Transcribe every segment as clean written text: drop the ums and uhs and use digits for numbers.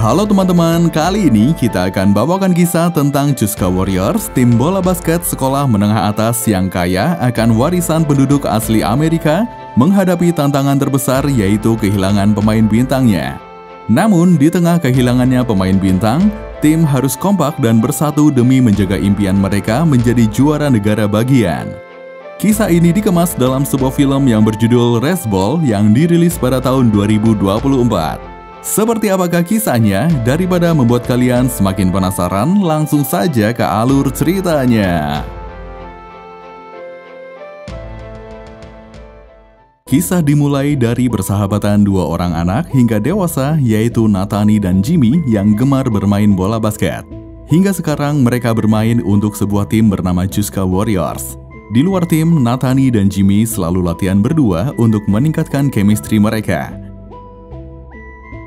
Halo teman-teman, kali ini kita akan bawakan kisah tentang Chuska Warriors, tim bola basket sekolah menengah atas yang kaya akan warisan penduduk asli Amerika, menghadapi tantangan terbesar yaitu kehilangan pemain bintangnya. Namun, di tengah kehilangannya pemain bintang, tim harus kompak dan bersatu demi menjaga impian mereka menjadi juara negara bagian. Kisah ini dikemas dalam sebuah film yang berjudul Raceball yang dirilis pada tahun 2024. Seperti apakah kisahnya? Daripada membuat kalian semakin penasaran, langsung saja ke alur ceritanya. Kisah dimulai dari persahabatan dua orang anak hingga dewasa, yaitu Nathani dan Jimmy yang gemar bermain bola basket. Hingga sekarang mereka bermain untuk sebuah tim bernama Chuska Warriors. Di luar tim, Nathani dan Jimmy selalu latihan berdua untuk meningkatkan chemistry mereka.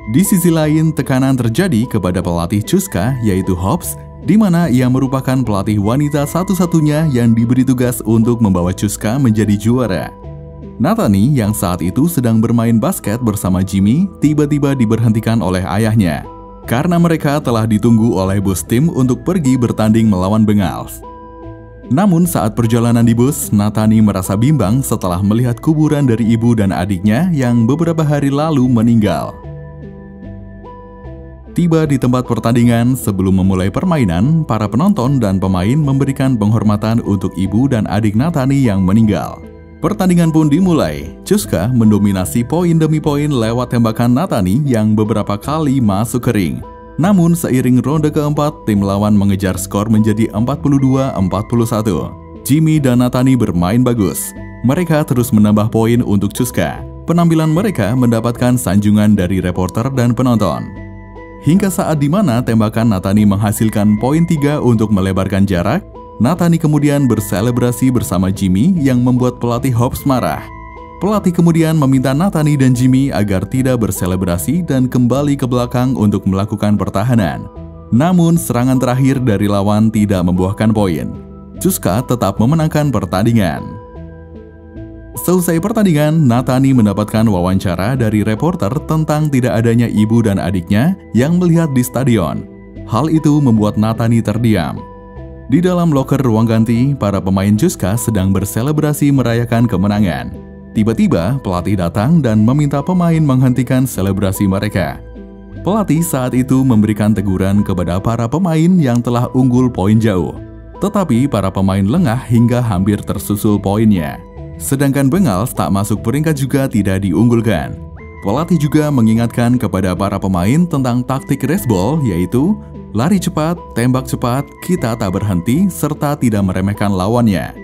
Di sisi lain, tekanan terjadi kepada pelatih Chuska, yaitu Hobbs, di mana ia merupakan pelatih wanita satu-satunya yang diberi tugas untuk membawa Chuska menjadi juara. Nathani yang saat itu sedang bermain basket bersama Jimmy tiba-tiba diberhentikan oleh ayahnya, karena mereka telah ditunggu oleh bos tim untuk pergi bertanding melawan Bengals. Namun saat perjalanan di bus, Nathani merasa bimbang setelah melihat kuburan dari ibu dan adiknya yang beberapa hari lalu meninggal. Tiba di tempat pertandingan, sebelum memulai permainan, para penonton dan pemain memberikan penghormatan untuk ibu dan adik Nathani yang meninggal. Pertandingan pun dimulai. Chuska mendominasi poin demi poin lewat tembakan Nathani yang beberapa kali masuk ke ring. Namun seiring ronde keempat, tim lawan mengejar skor menjadi 42-41. Jimmy dan Nathani bermain bagus. Mereka terus menambah poin untuk Chuska. Penampilan mereka mendapatkan sanjungan dari reporter dan penonton. Hingga saat di mana tembakan Nathani menghasilkan poin 3 untuk melebarkan jarak, Nathani kemudian berselebrasi bersama Jimmy yang membuat pelatih Hobbs marah. Pelatih kemudian meminta Nathani dan Jimmy agar tidak berselebrasi dan kembali ke belakang untuk melakukan pertahanan. Namun serangan terakhir dari lawan tidak membuahkan poin. Chuska tetap memenangkan pertandingan. Selesai pertandingan, Nathani mendapatkan wawancara dari reporter tentang tidak adanya ibu dan adiknya yang melihat di stadion. Hal itu membuat Nathani terdiam. Di dalam loker ruang ganti, para pemain Chuska sedang berselebrasi merayakan kemenangan. Tiba-tiba, pelatih datang dan meminta pemain menghentikan selebrasi mereka. Pelatih saat itu memberikan teguran kepada para pemain yang telah unggul poin jauh. Tetapi para pemain lengah hingga hampir tersusul poinnya. Sedangkan Bengals tak masuk peringkat juga tidak diunggulkan. Pelatih juga mengingatkan kepada para pemain tentang taktik raceball, yaitu lari cepat, tembak cepat, kita tak berhenti, serta tidak meremehkan lawannya.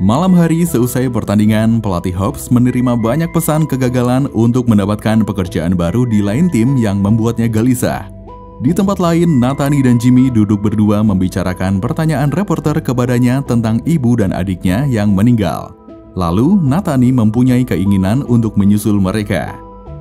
Malam hari seusai pertandingan, pelatih Hobbs menerima banyak pesan kegagalan untuk mendapatkan pekerjaan baru di lain tim yang membuatnya gelisah. Di tempat lain, Nathani dan Jimmy duduk berdua membicarakan pertanyaan reporter kepadanya tentang ibu dan adiknya yang meninggal. Lalu, Nathani mempunyai keinginan untuk menyusul mereka.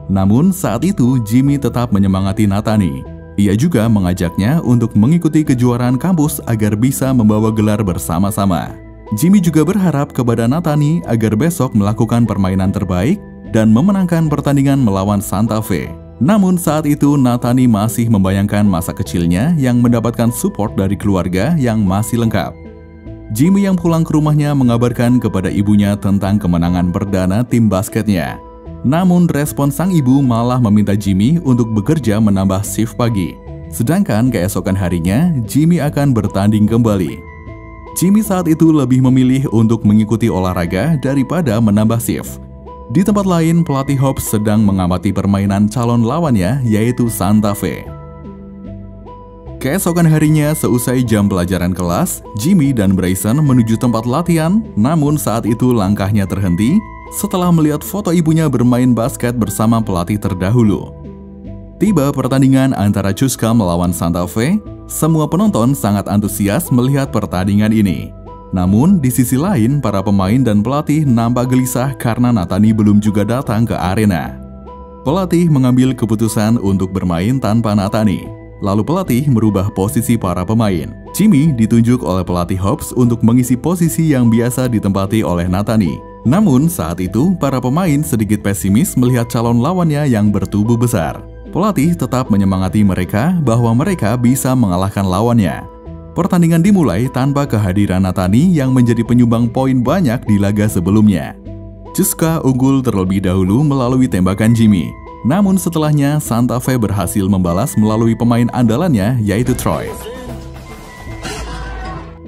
Namun, saat itu Jimmy tetap menyemangati Nathani. Ia juga mengajaknya untuk mengikuti kejuaraan kampus agar bisa membawa gelar bersama-sama. Jimmy juga berharap kepada Nathani agar besok melakukan permainan terbaik dan memenangkan pertandingan melawan Santa Fe. Namun saat itu Nathani masih membayangkan masa kecilnya yang mendapatkan support dari keluarga yang masih lengkap. Jimmy yang pulang ke rumahnya mengabarkan kepada ibunya tentang kemenangan perdana tim basketnya. Namun respon sang ibu malah meminta Jimmy untuk bekerja menambah shift pagi. Sedangkan keesokan harinya, Jimmy akan bertanding kembali. Jimmy saat itu lebih memilih untuk mengikuti olahraga daripada menambah shift. Di tempat lain, pelatih Hobbs sedang mengamati permainan calon lawannya, yaitu Santa Fe. Keesokan harinya, seusai jam pelajaran kelas, Jimmy dan Bryson menuju tempat latihan, namun saat itu langkahnya terhenti setelah melihat foto ibunya bermain basket bersama pelatih terdahulu. Tiba pertandingan antara Chuska melawan Santa Fe, semua penonton sangat antusias melihat pertandingan ini. Namun, di sisi lain, para pemain dan pelatih nampak gelisah karena Nathani belum juga datang ke arena. Pelatih mengambil keputusan untuk bermain tanpa Nathani. Lalu pelatih merubah posisi para pemain. Jimmy ditunjuk oleh pelatih Hobbs untuk mengisi posisi yang biasa ditempati oleh Nathani. Namun saat itu para pemain sedikit pesimis melihat calon lawannya yang bertubuh besar. Pelatih tetap menyemangati mereka bahwa mereka bisa mengalahkan lawannya. Pertandingan dimulai tanpa kehadiran Natani yang menjadi penyumbang poin banyak di laga sebelumnya. CSKA unggul terlebih dahulu melalui tembakan Jimmy. Namun setelahnya Santa Fe berhasil membalas melalui pemain andalannya yaitu Troy.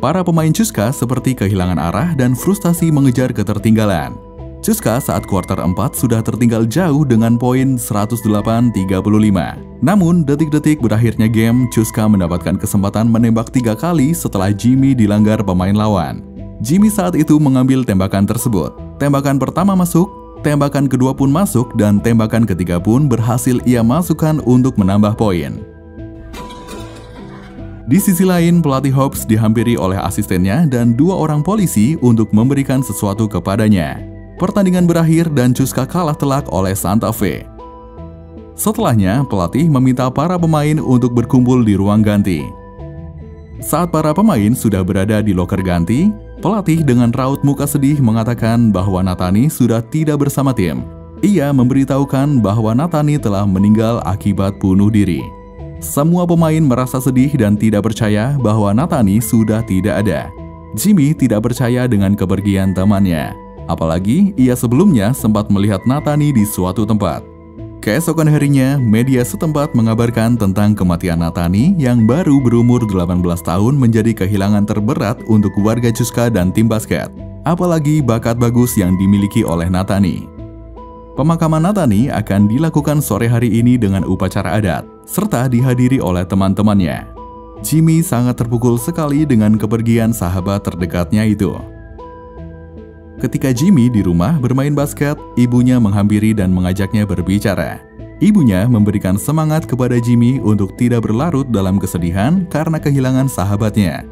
Para pemain CSKA seperti kehilangan arah dan frustasi mengejar ketertinggalan. CSKA saat kuarter 4 sudah tertinggal jauh dengan poin 108-35. Namun detik-detik berakhirnya game, CSKA mendapatkan kesempatan menembak 3 kali setelah Jimmy dilanggar pemain lawan. Jimmy saat itu mengambil tembakan tersebut. Tembakan pertama masuk, tembakan kedua pun masuk, dan tembakan ketiga pun berhasil ia masukkan untuk menambah poin. Di sisi lain, pelatih Hobbs dihampiri oleh asistennya dan 2 orang polisi untuk memberikan sesuatu kepadanya. Pertandingan berakhir dan CSKA kalah telak oleh Santa Fe. Setelahnya, pelatih meminta para pemain untuk berkumpul di ruang ganti. Saat para pemain sudah berada di loker ganti, pelatih dengan raut muka sedih mengatakan bahwa Natani sudah tidak bersama tim. Ia memberitahukan bahwa Natani telah meninggal akibat bunuh diri. Semua pemain merasa sedih dan tidak percaya bahwa Natani sudah tidak ada. Jimmy tidak percaya dengan kepergian temannya. Apalagi ia sebelumnya sempat melihat Natani di suatu tempat. Keesokan harinya, media setempat mengabarkan tentang kematian Natani yang baru berumur 18 tahun menjadi kehilangan terberat untuk warga CSKA dan tim basket. Apalagi bakat bagus yang dimiliki oleh Natani. Pemakaman Natani akan dilakukan sore hari ini dengan upacara adat, serta dihadiri oleh teman-temannya. Jimmy sangat terpukul sekali dengan kepergian sahabat terdekatnya itu. Ketika Jimmy di rumah bermain basket, ibunya menghampiri dan mengajaknya berbicara. Ibunya memberikan semangat kepada Jimmy untuk tidak berlarut dalam kesedihan karena kehilangan sahabatnya.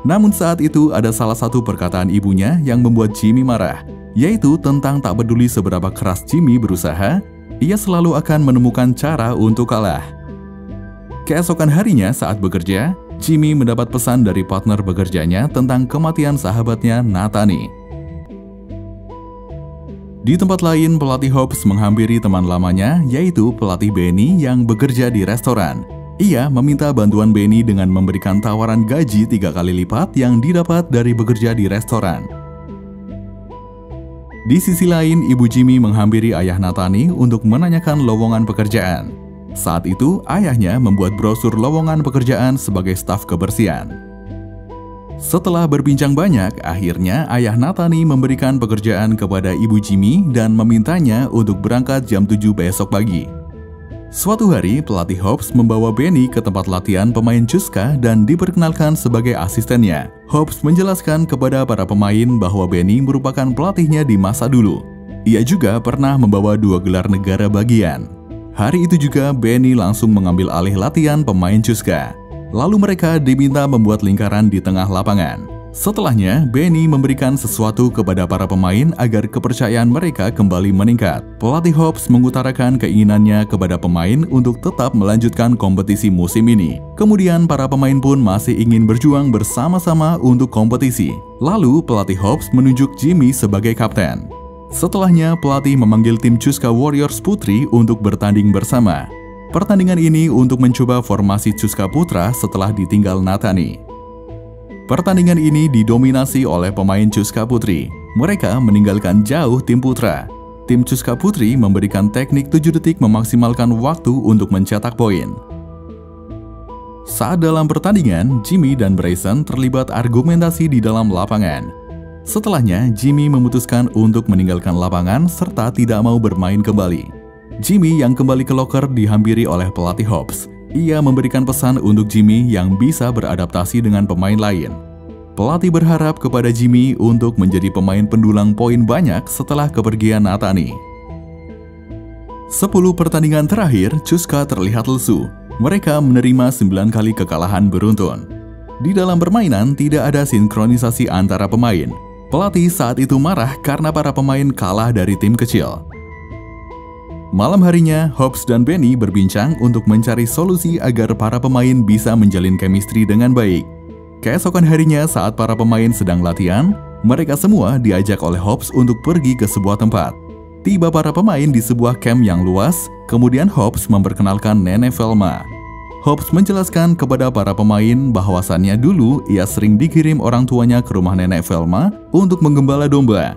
Namun saat itu ada salah satu perkataan ibunya yang membuat Jimmy marah, yaitu tentang tak peduli seberapa keras Jimmy berusaha, ia selalu akan menemukan cara untuk kalah. Keesokan harinya saat bekerja, Jimmy mendapat pesan dari partner bekerjanya tentang kematian sahabatnya Natani. Di tempat lain, pelatih Hobbs menghampiri teman lamanya, yaitu pelatih Benny yang bekerja di restoran. Ia meminta bantuan Benny dengan memberikan tawaran gaji 3 kali lipat yang didapat dari bekerja di restoran. Di sisi lain, ibu Jimmy menghampiri ayah Natani untuk menanyakan lowongan pekerjaan. Saat itu, ayahnya membuat brosur lowongan pekerjaan sebagai staf kebersihan. Setelah berbincang banyak, akhirnya ayah Natani memberikan pekerjaan kepada ibu Jimmy dan memintanya untuk berangkat jam 7 besok pagi. Suatu hari, pelatih Hobbs membawa Benny ke tempat latihan pemain CSKA dan diperkenalkan sebagai asistennya. Hobbs menjelaskan kepada para pemain bahwa Benny merupakan pelatihnya di masa dulu. Ia juga pernah membawa 2 gelar negara bagian. Hari itu juga Benny langsung mengambil alih latihan pemain CSKA. Lalu mereka diminta membuat lingkaran di tengah lapangan. Setelahnya, Benny memberikan sesuatu kepada para pemain agar kepercayaan mereka kembali meningkat. Pelatih Hobbs mengutarakan keinginannya kepada pemain untuk tetap melanjutkan kompetisi musim ini. Kemudian para pemain pun masih ingin berjuang bersama-sama untuk kompetisi. Lalu pelatih Hobbs menunjuk Jimmy sebagai kapten. Setelahnya, pelatih memanggil tim CSKA Warriors Putri untuk bertanding bersama. Pertandingan ini untuk mencoba formasi CSKA Putra setelah ditinggal Natani. Pertandingan ini didominasi oleh pemain CSKA Putri. Mereka meninggalkan jauh tim Putra. Tim CSKA Putri memberikan teknik 7 detik memaksimalkan waktu untuk mencetak poin. Saat dalam pertandingan, Jimmy dan Bryson terlibat argumentasi di dalam lapangan. Setelahnya, Jimmy memutuskan untuk meninggalkan lapangan serta tidak mau bermain kembali. Jimmy yang kembali ke loker dihampiri oleh pelatih Hobbs. Ia memberikan pesan untuk Jimmy yang bisa beradaptasi dengan pemain lain. Pelatih berharap kepada Jimmy untuk menjadi pemain pendulang poin banyak setelah kepergian Natani. 10 pertandingan terakhir, CSKA terlihat lesu. Mereka menerima 9 kali kekalahan beruntun. Di dalam permainan tidak ada sinkronisasi antara pemain. Pelatih saat itu marah karena para pemain kalah dari tim kecil. Malam harinya, Hobbs dan Benny berbincang untuk mencari solusi agar para pemain bisa menjalin chemistry dengan baik. Keesokan harinya saat para pemain sedang latihan, mereka semua diajak oleh Hobbs untuk pergi ke sebuah tempat. Tiba para pemain di sebuah camp yang luas, kemudian Hobbs memperkenalkan Nenek Velma. Hobbs menjelaskan kepada para pemain bahwasannya dulu ia sering dikirim orang tuanya ke rumah Nenek Velma untuk menggembala domba.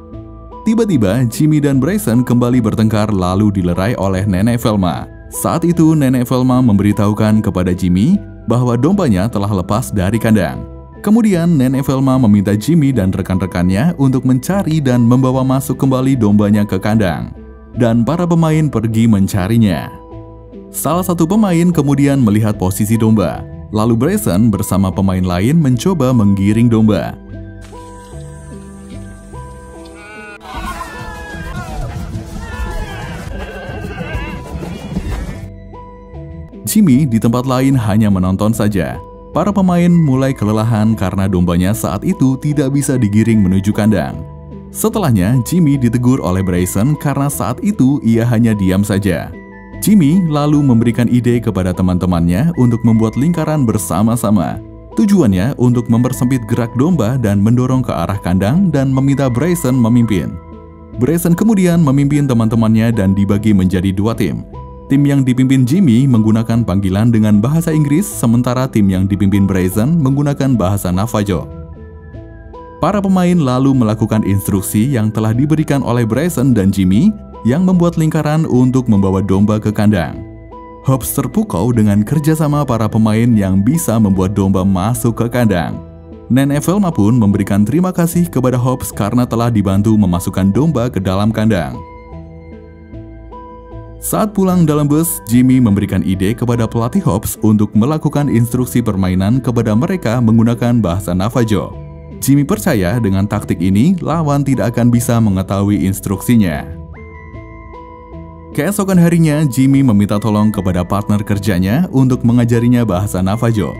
Tiba-tiba Jimmy dan Bryson kembali bertengkar lalu dilerai oleh Nenek Velma. Saat itu Nenek Velma memberitahukan kepada Jimmy bahwa dombanya telah lepas dari kandang. Kemudian Nenek Velma meminta Jimmy dan rekan-rekannya untuk mencari dan membawa masuk kembali dombanya ke kandang. Dan para pemain pergi mencarinya. Salah satu pemain kemudian melihat posisi domba. Lalu Bryson bersama pemain lain mencoba menggiring domba. Jimmy di tempat lain hanya menonton saja. Para pemain mulai kelelahan karena dombanya saat itu tidak bisa digiring menuju kandang. Setelahnya, Jimmy ditegur oleh Bryson karena saat itu ia hanya diam saja. Jimmy lalu memberikan ide kepada teman-temannya untuk membuat lingkaran bersama-sama. Tujuannya untuk mempersempit gerak domba dan mendorong ke arah kandang dan meminta Bryson memimpin. Bryson kemudian memimpin teman-temannya dan dibagi menjadi dua tim. Tim yang dipimpin Jimmy menggunakan panggilan dengan bahasa Inggris, sementara tim yang dipimpin Bryson menggunakan bahasa Navajo. Para pemain lalu melakukan instruksi yang telah diberikan oleh Bryson dan Jimmy yang membuat lingkaran untuk membawa domba ke kandang. Hobbs terpukau dengan kerjasama para pemain yang bisa membuat domba masuk ke kandang. Nenek Velma pun memberikan terima kasih kepada Hobbs karena telah dibantu memasukkan domba ke dalam kandang. Saat pulang dalam bus, Jimmy memberikan ide kepada pelatih Hobbs untuk melakukan instruksi permainan kepada mereka menggunakan bahasa Navajo. Jimmy percaya dengan taktik ini, lawan tidak akan bisa mengetahui instruksinya. Keesokan harinya, Jimmy meminta tolong kepada partner kerjanya untuk mengajarinya bahasa Navajo.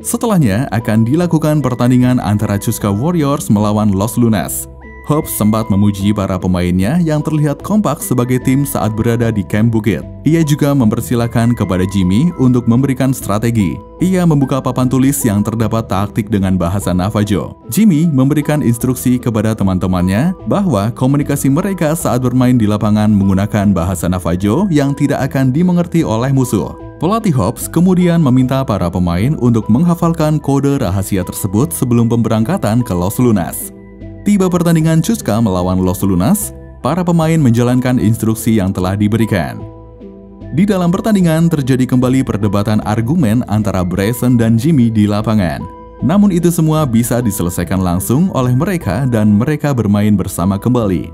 Setelahnya, akan dilakukan pertandingan antara Chusca Warriors melawan Los Lunas. Hobbs sempat memuji para pemainnya yang terlihat kompak sebagai tim saat berada di kamp bukit. Ia juga mempersilahkan kepada Jimmy untuk memberikan strategi. Ia membuka papan tulis yang terdapat taktik dengan bahasa Navajo. Jimmy memberikan instruksi kepada teman-temannya bahwa komunikasi mereka saat bermain di lapangan menggunakan bahasa Navajo yang tidak akan dimengerti oleh musuh. Pelatih Hobbs kemudian meminta para pemain untuk menghafalkan kode rahasia tersebut sebelum pemberangkatan ke Los Lunas. Tiba pertandingan Chusca melawan Los Lunas, para pemain menjalankan instruksi yang telah diberikan. Di dalam pertandingan terjadi kembali perdebatan argumen antara Bryson dan Jimmy di lapangan. Namun itu semua bisa diselesaikan langsung oleh mereka dan mereka bermain bersama kembali.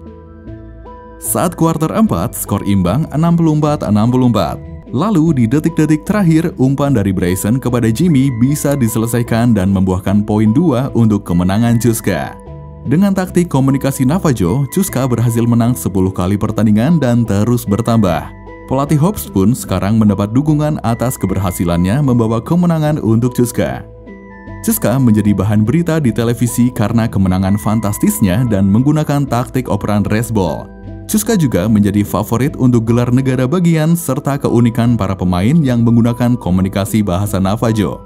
Saat kuarter 4, skor imbang 64-64. Lalu di detik-detik terakhir, umpan dari Bryson kepada Jimmy bisa diselesaikan dan membuahkan poin 2 untuk kemenangan Chusca. Dengan taktik komunikasi Navajo, Chusca berhasil menang 10 kali pertandingan dan terus bertambah. Pelatih Hobbs pun sekarang mendapat dukungan atas keberhasilannya membawa kemenangan untuk Chusca. Chusca menjadi bahan berita di televisi karena kemenangan fantastisnya dan menggunakan taktik operan raceball. Chusca juga menjadi favorit untuk gelar negara bagian serta keunikan para pemain yang menggunakan komunikasi bahasa Navajo.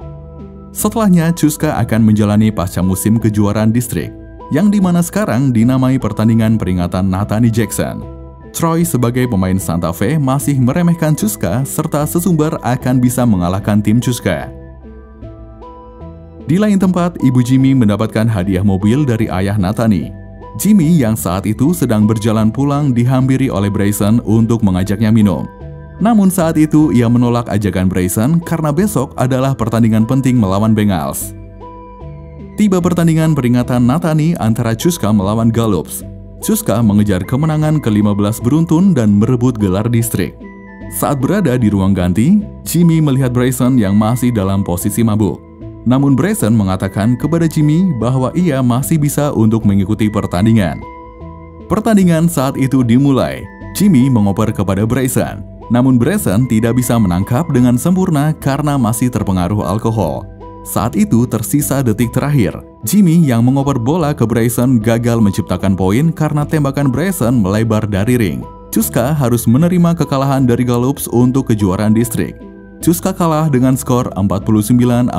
Setelahnya, Chusca akan menjalani pasca musim kejuaraan distrik, yang dimana sekarang dinamai pertandingan peringatan Nathaniel Jackson. Troy sebagai pemain Santa Fe masih meremehkan Chusca serta sesumbar akan bisa mengalahkan tim Chusca. Di lain tempat, ibu Jimmy mendapatkan hadiah mobil dari ayah Nathaniel. Jimmy yang saat itu sedang berjalan pulang dihampiri oleh Bryson untuk mengajaknya minum. Namun saat itu ia menolak ajakan Bryson karena besok adalah pertandingan penting melawan Bengals. Tiba pertandingan peringatan Nathaniel antara Chusca melawan Gallops. Chusca mengejar kemenangan ke-15 beruntun dan merebut gelar distrik. Saat berada di ruang ganti, Jimmy melihat Bryson yang masih dalam posisi mabuk. Namun Bryson mengatakan kepada Jimmy bahwa ia masih bisa untuk mengikuti pertandingan. Pertandingan saat itu dimulai. Jimmy mengoper kepada Bryson. Namun Bryson tidak bisa menangkap dengan sempurna karena masih terpengaruh alkohol. Saat itu tersisa detik terakhir. Jimmy yang mengoper bola ke Bryson gagal menciptakan poin karena tembakan Bryson melebar dari ring. Chusca harus menerima kekalahan dari Gallops untuk kejuaraan distrik. Chusca kalah dengan skor 49-48.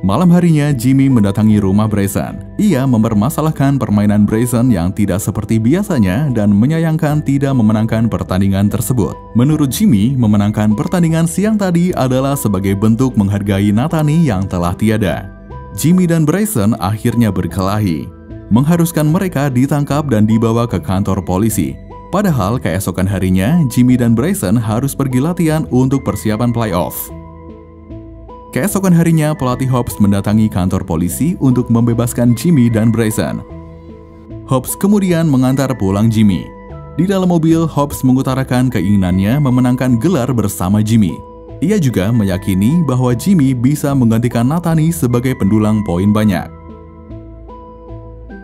Malam harinya, Jimmy mendatangi rumah Bryson. Ia mempermasalahkan permainan Bryson yang tidak seperti biasanya dan menyayangkan tidak memenangkan pertandingan tersebut. Menurut Jimmy, memenangkan pertandingan siang tadi adalah sebagai bentuk menghargai Nathani yang telah tiada. Jimmy dan Bryson akhirnya berkelahi, mengharuskan mereka ditangkap dan dibawa ke kantor polisi. Padahal keesokan harinya, Jimmy dan Bryson harus pergi latihan untuk persiapan playoff. Keesokan harinya, pelatih Hobbs mendatangi kantor polisi untuk membebaskan Jimmy dan Bryson. Hobbs kemudian mengantar pulang Jimmy. Di dalam mobil, Hobbs mengutarakan keinginannya memenangkan gelar bersama Jimmy. Ia juga meyakini bahwa Jimmy bisa menggantikan Nathani sebagai pendulang poin banyak.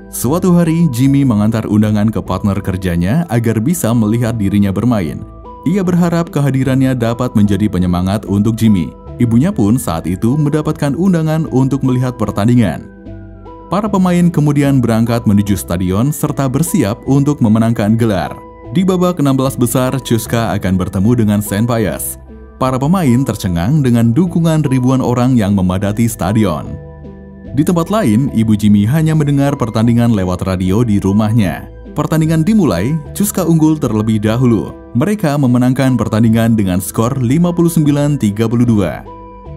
Suatu hari, Jimmy mengantar undangan ke partner kerjanya agar bisa melihat dirinya bermain. Ia berharap kehadirannya dapat menjadi penyemangat untuk Jimmy. Ibunya pun saat itu mendapatkan undangan untuk melihat pertandingan. Para pemain kemudian berangkat menuju stadion serta bersiap untuk memenangkan gelar. Di babak 16 besar, CSKA akan bertemu dengan St. Pius. Para pemain tercengang dengan dukungan ribuan orang yang memadati stadion. Di tempat lain, ibu Jimmy hanya mendengar pertandingan lewat radio di rumahnya. Pertandingan dimulai, CSKA unggul terlebih dahulu. Mereka memenangkan pertandingan dengan skor 59-32.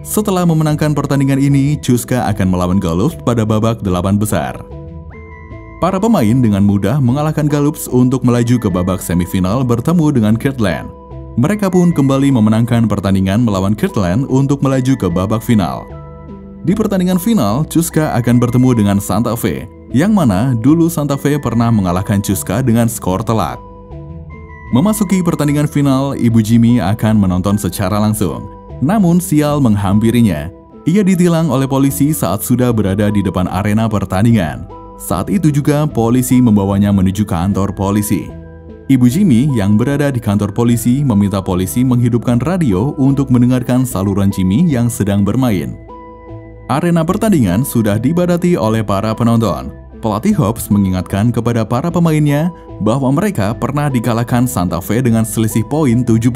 Setelah memenangkan pertandingan ini, CSKA akan melawan Gallups pada babak 8 besar. Para pemain dengan mudah mengalahkan Gallups untuk melaju ke babak semifinal bertemu dengan Kirtland. Mereka pun kembali memenangkan pertandingan melawan Kirtland untuk melaju ke babak final. Di pertandingan final, CSKA akan bertemu dengan Santa Fe, yang mana dulu Santa Fe pernah mengalahkan CSKA dengan skor telak. Memasuki pertandingan final, ibu Jimmy akan menonton secara langsung. Namun sial menghampirinya. Ia ditilang oleh polisi saat sudah berada di depan arena pertandingan. Saat itu juga polisi membawanya menuju kantor polisi. Ibu Jimmy yang berada di kantor polisi meminta polisi menghidupkan radio untuk mendengarkan saluran Jimmy yang sedang bermain. Arena pertandingan sudah dibadati oleh para penonton. Pelatih Hobbs mengingatkan kepada para pemainnya bahwa mereka pernah dikalahkan Santa Fe dengan selisih poin 70.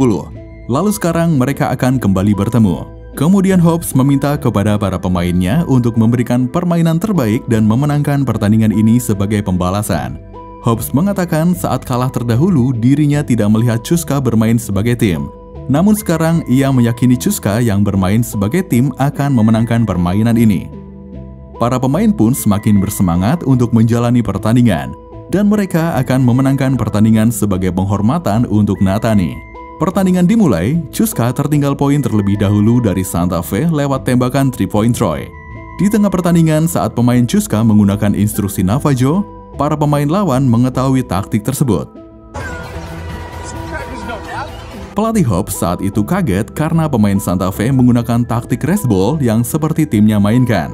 Lalu sekarang mereka akan kembali bertemu. Kemudian Hobbs meminta kepada para pemainnya untuk memberikan permainan terbaik dan memenangkan pertandingan ini sebagai pembalasan. Hobbs mengatakan saat kalah terdahulu dirinya tidak melihat CSKA bermain sebagai tim. Namun sekarang ia meyakini CSKA yang bermain sebagai tim akan memenangkan permainan ini. Para pemain pun semakin bersemangat untuk menjalani pertandingan, dan mereka akan memenangkan pertandingan sebagai penghormatan untuk Nathani. Pertandingan dimulai, CSKA tertinggal poin terlebih dahulu dari Santa Fe lewat tembakan 3-point Troy. Di tengah pertandingan saat pemain CSKA menggunakan instruksi Navajo, para pemain lawan mengetahui taktik tersebut. Pelatih Hobbs saat itu kaget karena pemain Santa Fe menggunakan taktik rest ball yang seperti timnya mainkan.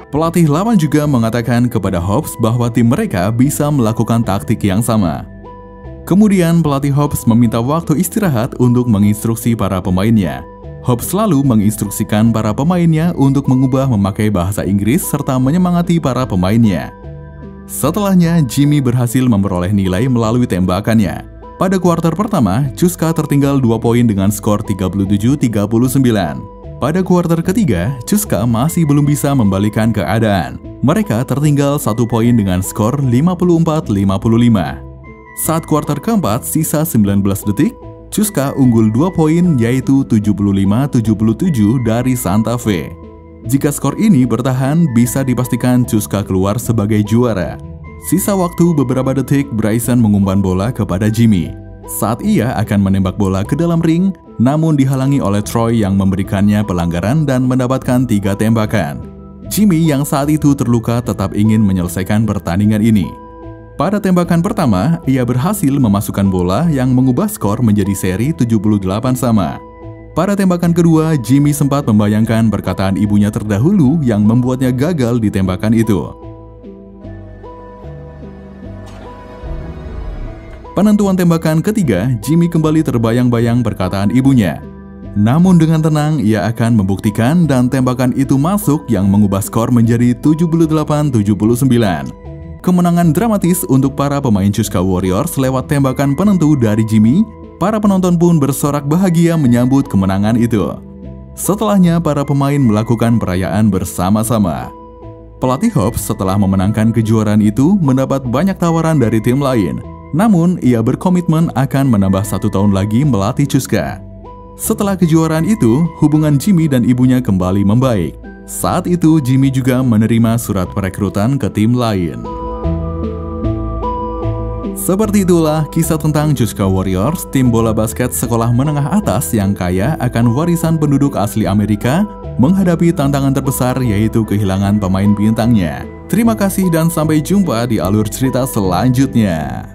Pelatih lawan juga mengatakan kepada Hobbs bahwa tim mereka bisa melakukan taktik yang sama. Kemudian pelatih Hobbs meminta waktu istirahat untuk menginstruksi para pemainnya. Hobbs selalu menginstruksikan para pemainnya untuk mengubah memakai bahasa Inggris serta menyemangati para pemainnya. Setelahnya, Jimmy berhasil memperoleh nilai melalui tembakannya. Pada kuarter pertama, CSKA tertinggal 2 poin dengan skor 37-39. Pada kuarter ketiga, CSKA masih belum bisa membalikkan keadaan. Mereka tertinggal 1 poin dengan skor 54-55. Saat kuarter keempat, sisa 19 detik, CSKA unggul 2 poin yaitu 75-77 dari Santa Fe. Jika skor ini bertahan, bisa dipastikan CSKA keluar sebagai juara. Sisa waktu beberapa detik, Bryson mengumpan bola kepada Jimmy. Saat ia akan menembak bola ke dalam ring, namun dihalangi oleh Troy yang memberikannya pelanggaran dan mendapatkan 3 tembakan. Jimmy yang saat itu terluka tetap ingin menyelesaikan pertandingan ini. Pada tembakan pertama, ia berhasil memasukkan bola yang mengubah skor menjadi seri 78 sama. Pada tembakan kedua, Jimmy sempat membayangkan perkataan ibunya terdahulu yang membuatnya gagal di tembakan itu. Penentuan tembakan ketiga, Jimmy kembali terbayang-bayang perkataan ibunya. Namun dengan tenang, ia akan membuktikan dan tembakan itu masuk yang mengubah skor menjadi 78-79. Kemenangan dramatis untuk para pemain CSKA Warriors lewat tembakan penentu dari Jimmy. Para penonton pun bersorak bahagia menyambut kemenangan itu. Setelahnya, para pemain melakukan perayaan bersama-sama. Pelatih Hobbs setelah memenangkan kejuaraan itu mendapat banyak tawaran dari tim lain. Namun, ia berkomitmen akan menambah 1 tahun lagi melatih Czuska. Setelah kejuaraan itu, hubungan Jimmy dan ibunya kembali membaik. Saat itu, Jimmy juga menerima surat perekrutan ke tim lain. Seperti itulah kisah tentang Czuska Warriors, tim bola basket sekolah menengah atas yang kaya akan warisan penduduk asli Amerika, menghadapi tantangan terbesar yaitu kehilangan pemain bintangnya. Terima kasih dan sampai jumpa di alur cerita selanjutnya.